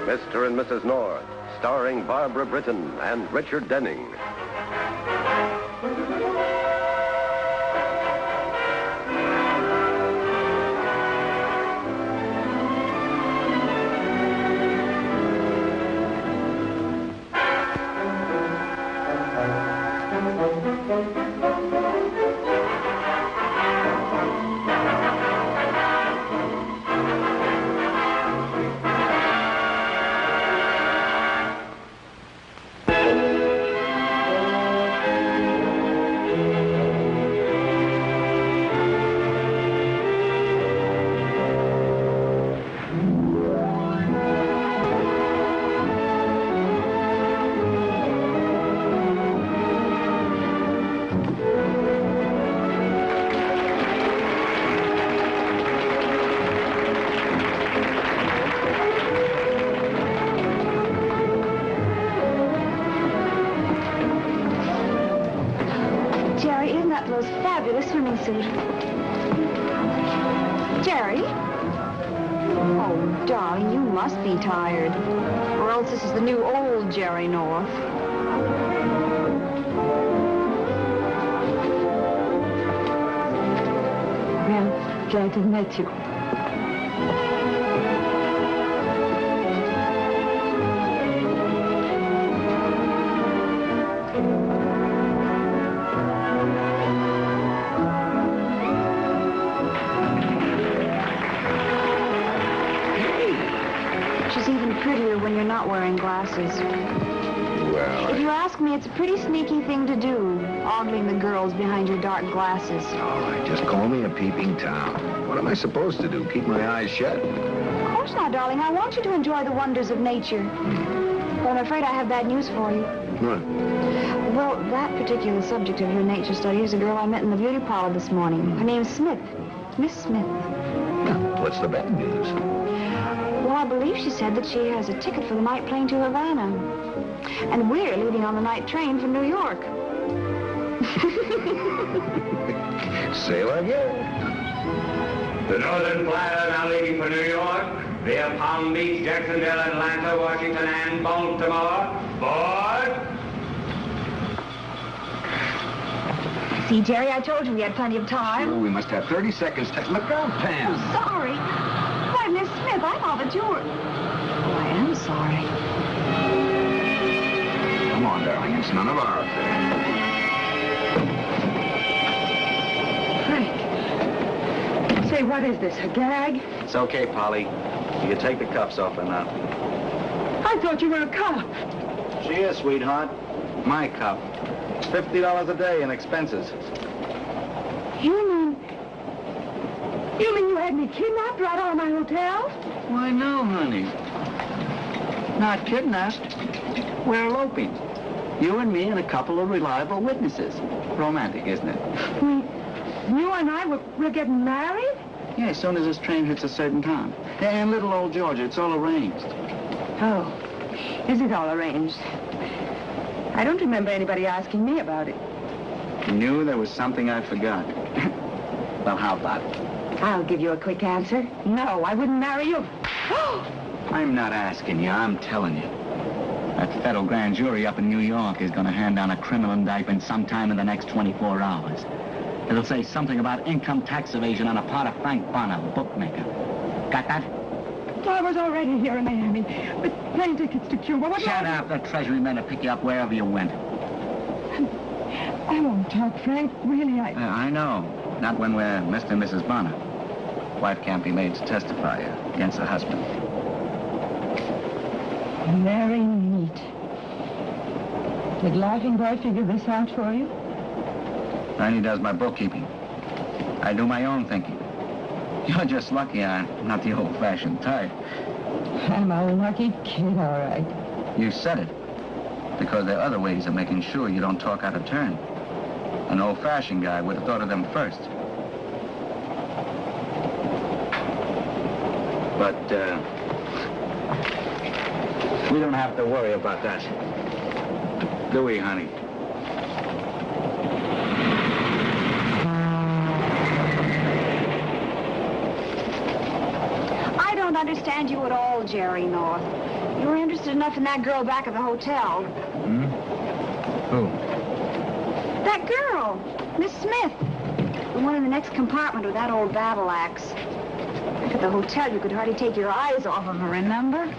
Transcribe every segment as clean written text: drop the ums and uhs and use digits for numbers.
Mr. and Mrs. North, starring Barbara Britton and Richard Denning. Fabulous swimming suit. Jerry? Oh, darling, you must be tired. Or else this is the new old Jerry North. Well, glad to meet you. When you're not wearing glasses. Well, if you ask me, it's a pretty sneaky thing to do, ogling the girls behind your dark glasses. All right, just call me a peeping Tom. What am I supposed to do, keep my eyes shut? Of course not, darling. I want you to enjoy the wonders of nature. But I'm afraid I have bad news for you. What? Well, that particular subject of your nature study is a girl I met in the beauty parlor this morning. Her name's Smith. Miss Smith. What's the bad news? Well, I believe she said that she has a ticket for the night plane to Havana. And we're leaving on the night train for New York. Sail again. The Northern Flyer now leaving for New York via Palm Beach, Jacksonville, Atlanta, Washington, and Baltimore. Board. See, Jerry, I told you we had plenty of time. Sure, we must have 30 seconds to look out, Pam. Oh, sorry. Why, Miss Smith, I thought that you were... Oh, I am sorry. Come on, darling, it's none of our affair. Frank. Say, what is this, a gag? It's okay, Polly. You can take the cuffs off her now. I thought you were a cop. She is, sweetheart. My cop. It's $50 a day in expenses. You mean you had me kidnapped right out of my hotel? Why, no, honey. Not kidnapped. We're eloping. You and me and a couple of reliable witnesses. Romantic, isn't it? You and I, we're getting married? Yeah, as soon as this train hits a certain time. And little old Georgia, it's all arranged. Oh, is it all arranged? I don't remember anybody asking me about it. You knew there was something I forgot. Well, how about it? I'll give you a quick answer. No, I wouldn't marry you. I'm not asking you, I'm telling you. That federal grand jury up in New York is going to hand down a criminal indictment sometime in the next 24 hours. It'll say something about income tax evasion on the part of Frank Bonner, bookmaker. Got that? I was already here in Miami with plane tickets to Cuba. Shut up. The Treasury men will pick you up wherever you went. I won't talk, Frank. Really, I know. Not when we're Mr. and Mrs. Bonner. Wife can't be made to testify against her husband. Very neat. Did Laughing Boy figure this out for you? Ernie does my bookkeeping. I do my own thinking. You're just lucky I'm not the old-fashioned type. I'm a lucky kid, all right. You said it. Because there are other ways of making sure you don't talk out of turn. An old-fashioned guy would have thought of them first. But, we don't have to worry about that. Do we, honey? understand you at all, Jerry North. You were interested enough in that girl back at the hotel. Hmm? Who? That girl, Miss Smith. The one in the next compartment with that old battle axe. Back at the hotel, you could hardly take your eyes off of her, remember?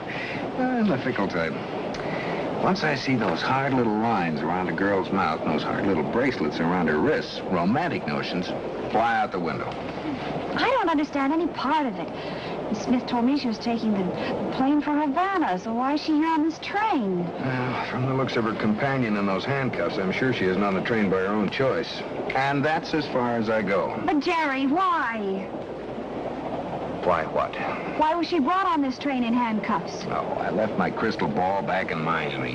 I'm the fickle type. Once I see those hard little lines around a girl's mouth and those hard little bracelets around her wrists, romantic notions fly out the window. I don't understand any part of it. Miss Smith told me she was taking the plane for Havana, so why is she here on this train? Well, from the looks of her companion in those handcuffs, I'm sure she isn't on the train by her own choice. And that's as far as I go. But, Jerry, why? Why what? Why was she brought on this train in handcuffs? Oh, I left my crystal ball back in Miami.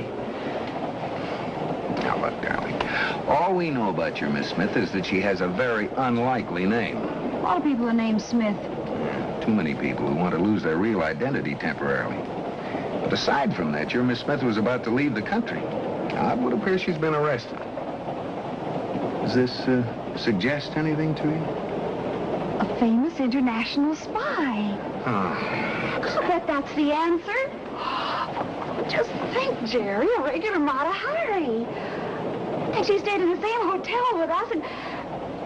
Now, look, darling, all we know about your Miss Smith is that she has a very unlikely name. A lot of people are named Smith. Too many people who want to lose their real identity temporarily. But aside from that, your Miss Smith was about to leave the country. Now, it would appear she's been arrested. Does this suggest anything to you? A famous international spy. Oh. I'll bet that's the answer. Just think, Jerry, a regular Mata Hari. And she stayed in the same hotel with us, and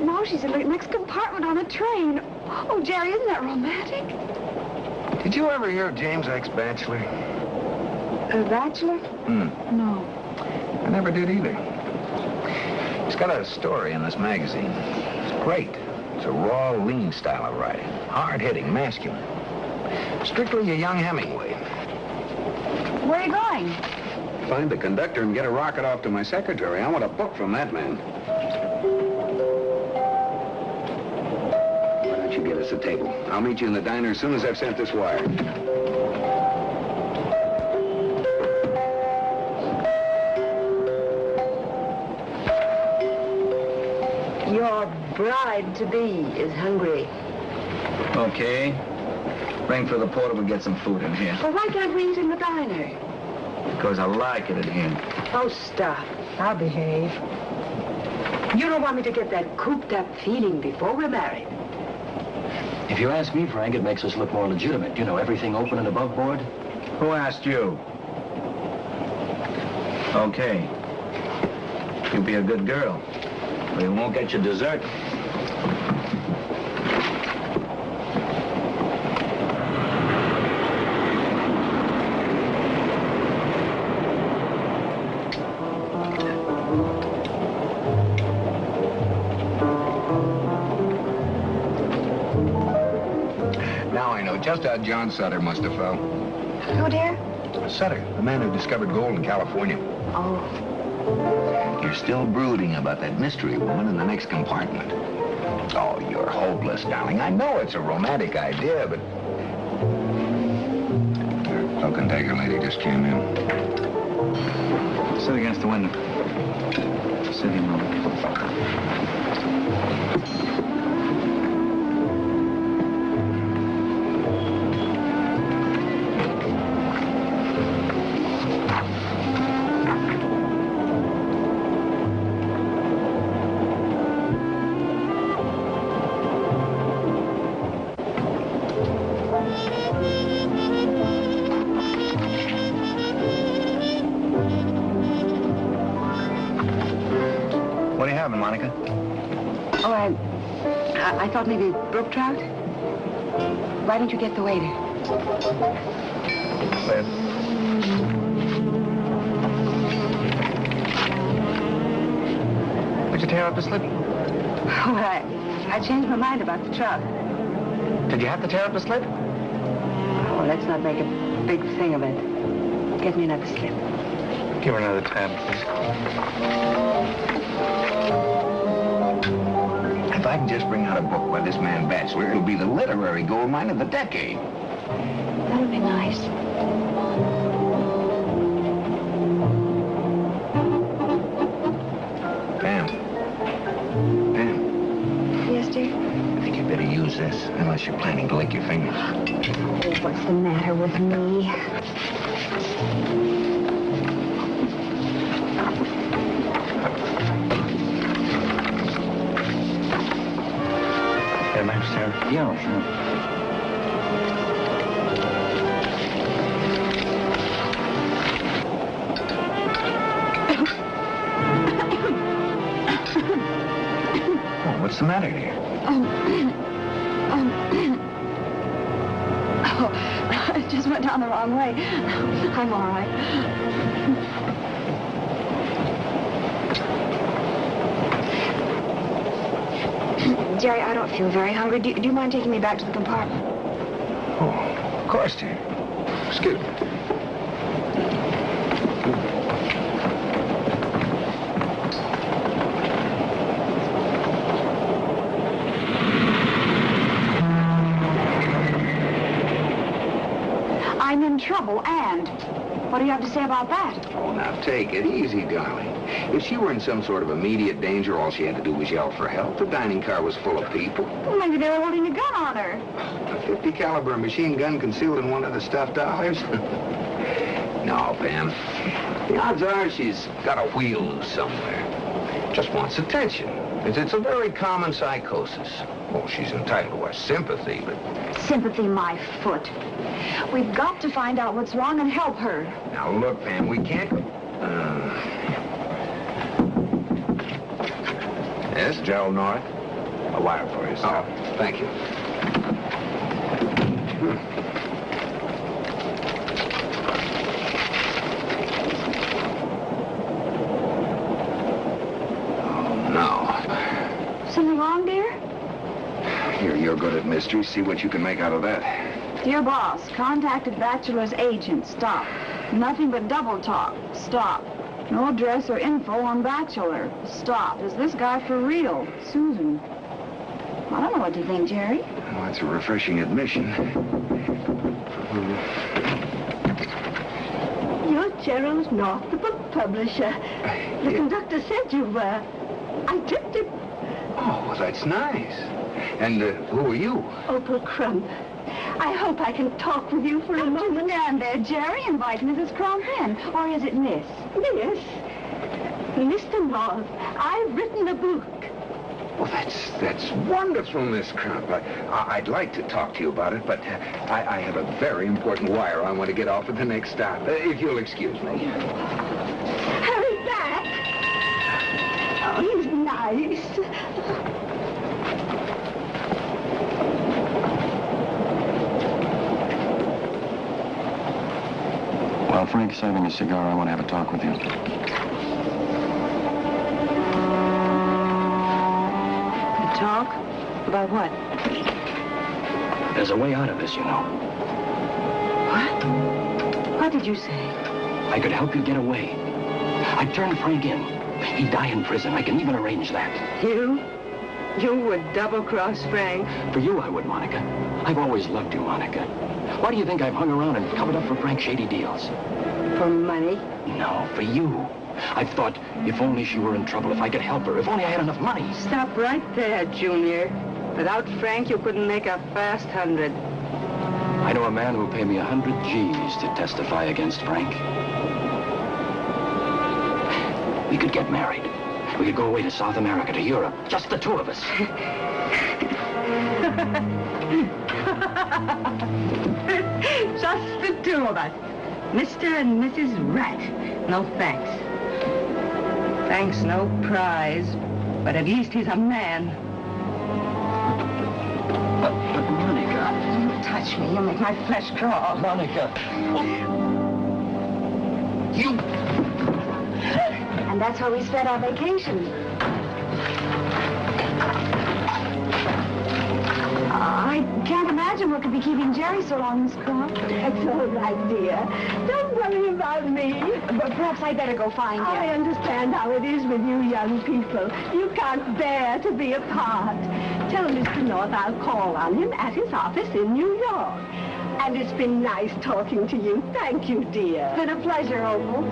now she's in the next compartment on the train. Oh, Jerry, isn't that romantic? Did you ever hear of James X. Batchelor? A bachelor? No. I never did either. He's got a story in this magazine. It's great. It's a raw, lean style of writing. Hard-hitting, masculine. Strictly a young Hemingway. Where are you going? Find the conductor and get a rocket off to my secretary. I want a book from that man. Why don't you get us a table? I'll meet you in the diner as soon as I've sent this wire. Your bride-to-be is hungry. Okay. Ring for the porter, we'll get some food in here. Well, why can't we eat in the diner? Because I like it in here. Oh, stop. I'll behave. You don't want me to get that cooped-up feeling before we're married. If you ask me, Frank, it makes us look more legitimate. You know, everything open and above board. Who asked you? Okay. You be a good girl. We won't get you dessert. Now I know just how John Sutter must have felt. Who, dear? Sutter, the man who discovered gold in California. Oh. You're still brooding about that mystery woman in the next compartment. Oh, you're hopeless, darling. I know it's a romantic idea, but... Your cloak and dagger lady just came in. Sit against the window. Sitting room. What are you having, Monica? Oh, I thought maybe brook trout. Why don't you get the waiter? Liz. Did you tear up the slip? Oh, I changed my mind about the trout. Did you have to tear up the slip? Oh, let's not make a big thing of it. Get me another slip. Give her another tab, please. If I can just bring out a book by this man Batchelor, it'll be the literary gold mine of the decade. That would be nice. Pam. Yes, dear? I think you'd better use this, unless you're planning to lick your fingers. Oh, what's the matter with me? Sarah? Yeah, sure. Oh, I just went down the wrong way. I'm all right. Jerry, I don't feel very hungry. Do you mind taking me back to the compartment? Oh, of course, dear. Excuse me. I'm in trouble, and what do you have to say about that? Oh, now take it easy, darling. If she were in some sort of immediate danger, all she had to do was yell for help. The dining car was full of people. Well, maybe they were holding a gun on her. A .50 caliber machine gun concealed in one of the stuffed olives? No, Pam. The odds are she's got a wheel loose somewhere. Just wants attention. It's a very common psychosis. Well, she's entitled to our sympathy, but... Sympathy, my foot. We've got to find out what's wrong and help her. Now, look, Pam, we can't... Yes? Joe North, a wire for you, sir. Oh, thank you. Oh, no. Something wrong, dear? You're good at mysteries. See what you can make out of that. Dear boss, contacted bachelor's agent. Stop. Nothing but double talk. Stop. No address or info on bachelor. Stop. Is this guy for real? Susan. I don't know what you think, Jerry. Well, that's a refreshing admission. You're Gerald North, the book publisher. The conductor said you were. I tipped him. Oh, well, that's nice. And who are you? Opal Crump. I hope I can talk with you for a moment. Stand there, Jerry. Invite Mrs. Crump in. Or is it Miss? Yes. Mr. North, I've written a book. Well, that's wonderful, Miss Crump. I'd like to talk to you about it, but I have a very important wire I want to get off at the next stop. If you'll excuse me. Hurry back. Oh, he's nice. While Frank's having a cigar, I want to have a talk with you. Talk? About what? There's a way out of this, you know. What? What did you say? I could help you get away. I'd turn Frank in. He'd die in prison. I can even arrange that. You? You would double-cross Frank? For you, I would, Monica. I've always loved you, Monica. Why do you think I've hung around and covered up for Frank's shady deals? For money? No, for you. I've thought, if only she were in trouble, if I could help her, if only I had enough money. Stop right there, Junior. Without Frank, you couldn't make a fast 100. I know a man who'll pay me 100 G's to testify against Frank. We could get married. We could go away to South America, to Europe. Just the two of us. Just the two of us. Mr. and Mrs. Rat. No thanks. Frank's no prize, but at least he's a man. But Monica... Don't touch me. You'll make my flesh crawl. Monica... You... And that's how we spent our vacation. I can't imagine what could be keeping Jerry so long, Miss Crump. That's all right, dear. Don't worry about me. But perhaps I'd better go find him. I understand how it is with you young people. You can't bear to be apart. Tell Mr. North I'll call on him at his office in New York. And it's been nice talking to you. Thank you, dear. It's been a pleasure, Opal.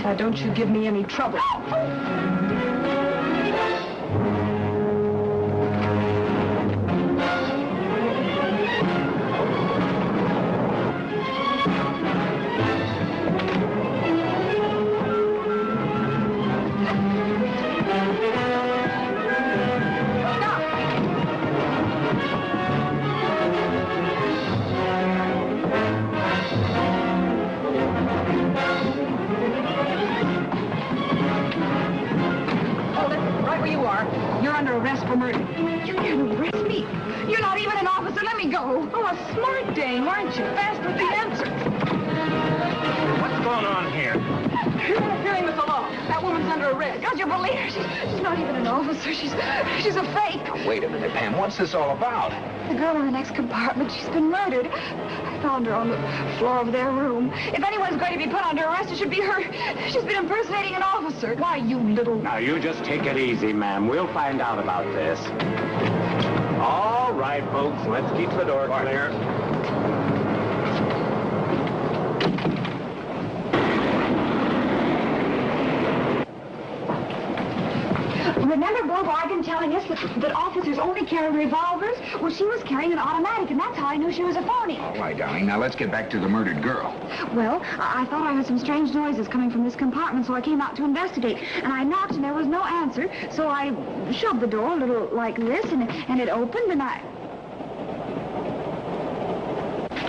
Now, don't you give me any trouble. For murder. You can't arrest me. You're not even an officer. Let me go. Oh, a smart dame, aren't you? Fast with the answer. What's going on here? You're interfering with the law. That woman's under arrest. Don't you believe her? She's not even an officer. She's a fake. Now, wait a minute, Pam. What's this all about? The girl in the next compartment, she's been murdered. I found her on the floor of their room. If anyone's going to be put under arrest, it should be her. She's been impersonating an officer. Why, you little... Now, you just take it easy, ma'am. We'll find out about this. All right, folks, let's keep the door clear. Remember Bill Weigand telling us that officers only carry revolvers? Well, she was carrying an automatic, and that's how I knew she was a phony. All right, darling. Now, let's get back to the murdered girl. Well, I thought I heard some strange noises coming from this compartment, so I came out to investigate. And I knocked, and there was no answer, so I shoved the door a little like this, and it opened, and I...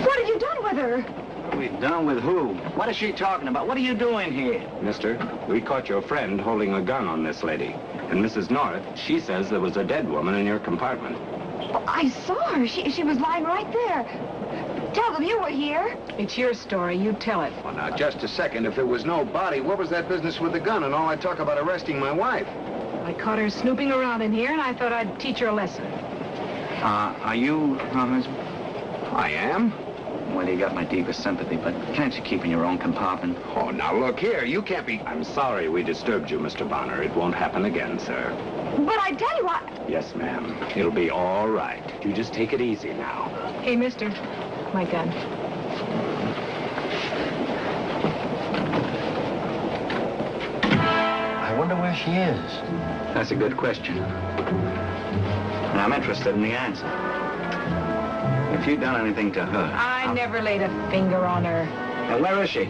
What have you done with her? What are we done with who? What is she talking about? What are you doing here? Mister, we caught your friend holding a gun on this lady. And Mrs. North, she says there was a dead woman in your compartment. Oh, I saw her. She was lying right there. Tell them you were here. It's your story. You tell it. Well, now, just a second. If there was no body, what was that business with the gun and all that talk about arresting my wife? I caught her snooping around in here, and I thought I'd teach her a lesson. Are you her husband? I am? Well, you got my deepest sympathy, but can't you keep in your own compartment? Oh, now, look here. You can't be... I'm sorry we disturbed you, Mr. Bonner. It won't happen again, sir. But I tell you what... Yes, ma'am. It'll be all right. You just take it easy now. Hey, mister. My gun. I wonder where she is. That's a good question. And I'm interested in the answer. If you've done anything to her... I never laid a finger on her. And where is she?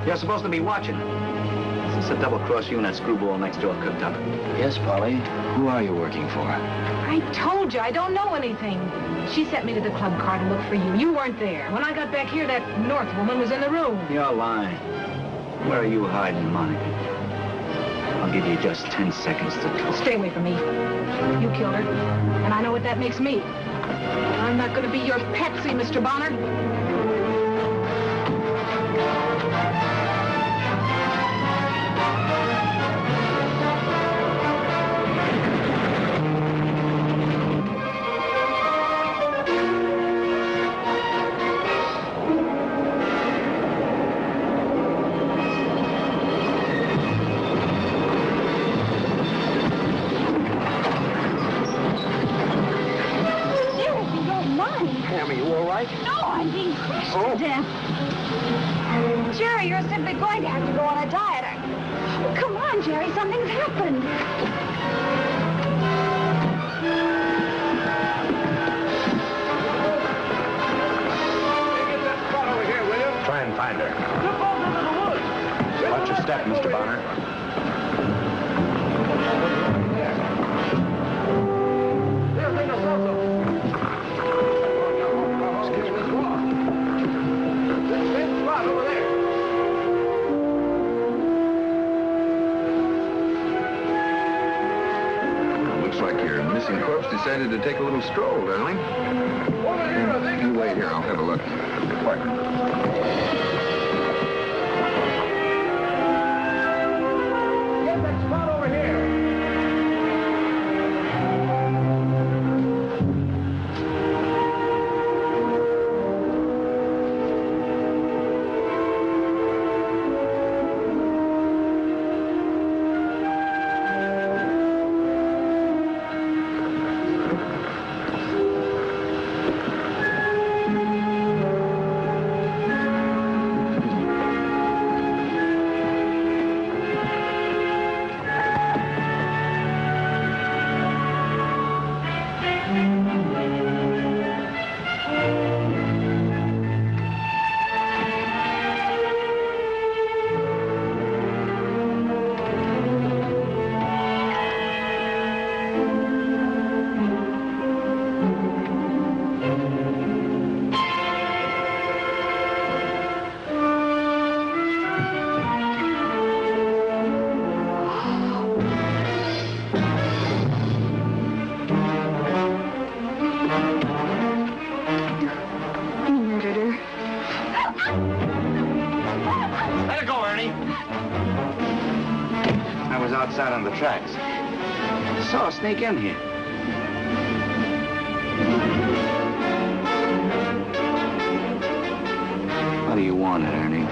You're supposed to be watching her. Since the double-cross you and that screwball next door cooked up. Yes, Polly. Who are you working for? I told you, I don't know anything. She sent me to the club car to look for you. You weren't there. When I got back here, that North woman was in the room. You're lying. Where are you hiding, Monica? I'll give you just 10 seconds to talk. Stay away from me. You killed her, and I know what that makes me. I'm not going to be your patsy, Mr. Bonner. Jerry, you're simply going to have to go on a diet. Oh, come on, Jerry, something's happened. Get that spot over here, will you? Try and find her. Look over into the woods. Watch your step, Mr. Bonner. Decided to take a little stroll, darling. You wait here. I'll have a look. Get that spot over here. murder. Let it go, Ernie. I was outside on the tracks. Saw a sneak in here. What do you want, Ernie?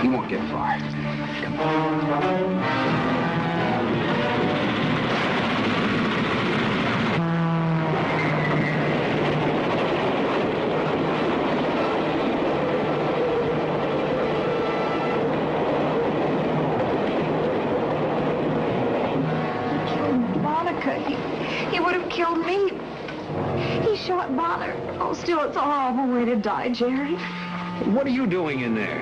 You won't get far. Come on. Monica, he would have killed me. He shot Bonner. Oh, still, it's a horrible way to die, Jerry. What are you doing in there?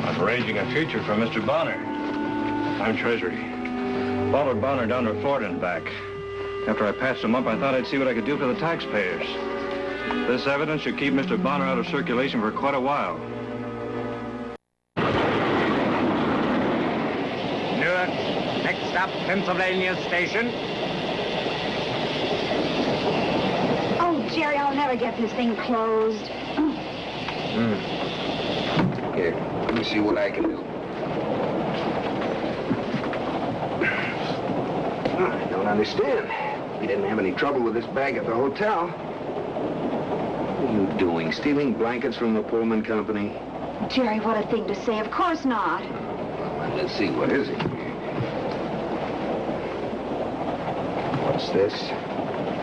I'm arranging a future for Mr. Bonner. I'm Treasury. Followed Bonner down to Florida and back. After I passed him up, I thought I'd see what I could do for the taxpayers. This evidence should keep Mr. Bonner out of circulation for quite a while. Newark, next stop, Pennsylvania Station. Oh, Jerry, I'll never get this thing closed. Here, let me see what I can do. I don't understand. We didn't have any trouble with this bag at the hotel. What are you doing? Stealing blankets from the Pullman Company? Jerry, what a thing to say. Of course not. Well, let's see, what is it? What's this?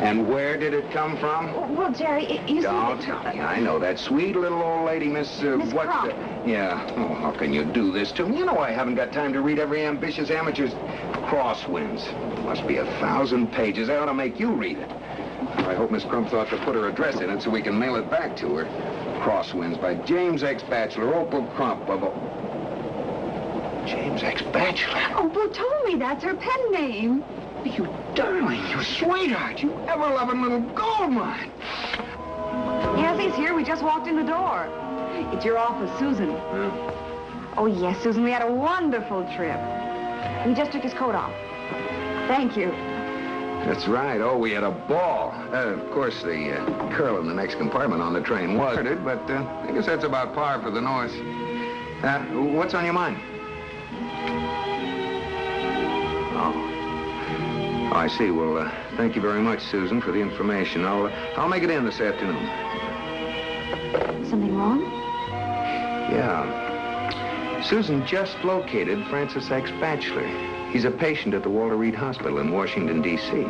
And where did it come from? Well, Jerry, you see... Don't tell me. I know that sweet little old lady, Miss what's Crump. Yeah. Oh, how can you do this to me? You know I haven't got time to read every ambitious amateur's crosswinds. Must be 1,000 pages. I ought to make you read it. I hope Miss Crump thought to put her address in it so we can mail it back to her. Crosswinds by James X. Batchelor, Opal Crump of... James X. Batchelor? Oh, Boo told me that's her pen name. You darling, you sweetheart, you ever-loving little gold mine. Yes, he's here. We just walked in the door. It's your office, Susan. Yeah. Oh, yes, Susan, we had a wonderful trip. He just took his coat off. Thank you. That's right. Oh, we had a ball. Of course, the girl in the next compartment on the train was murdered, but I guess that's about par for the North. What's on your mind? Oh, I see. Well, thank you very much, Susan, for the information. I'll make it in this afternoon. Something wrong? Yeah. Susan just located Francis X. Batchelor. He's a patient at the Walter Reed Hospital in Washington, D.C.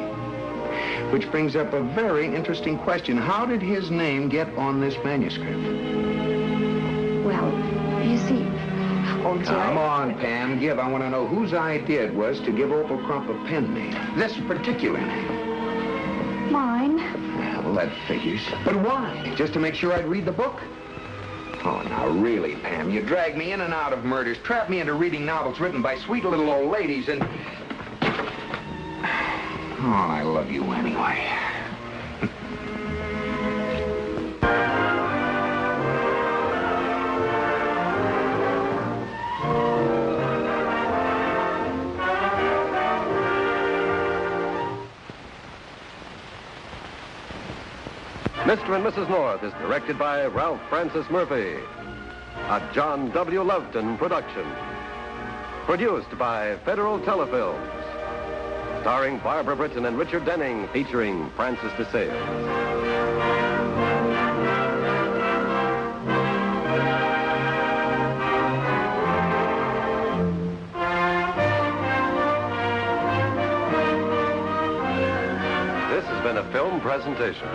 Which brings up a very interesting question. How did his name get on this manuscript? Well, you see... Oh, Jerry... Come on, Pam, give. I want to know whose idea it was to give Opal Crump a pen name. This particular name. Mine. Yeah, well, that figures. But why? Just to make sure I'd read the book? Oh, now, really, Pam, you drag me in and out of murders, trap me into reading novels written by sweet little old ladies, and... Oh, I love you anyway. Mr. and Mrs. North is directed by Ralph Francis Murphy. A John W. Loveton production. Produced by Federal Telefilms. Starring Barbara Britton and Richard Denning, featuring Francis DeSales. This has been a film presentation.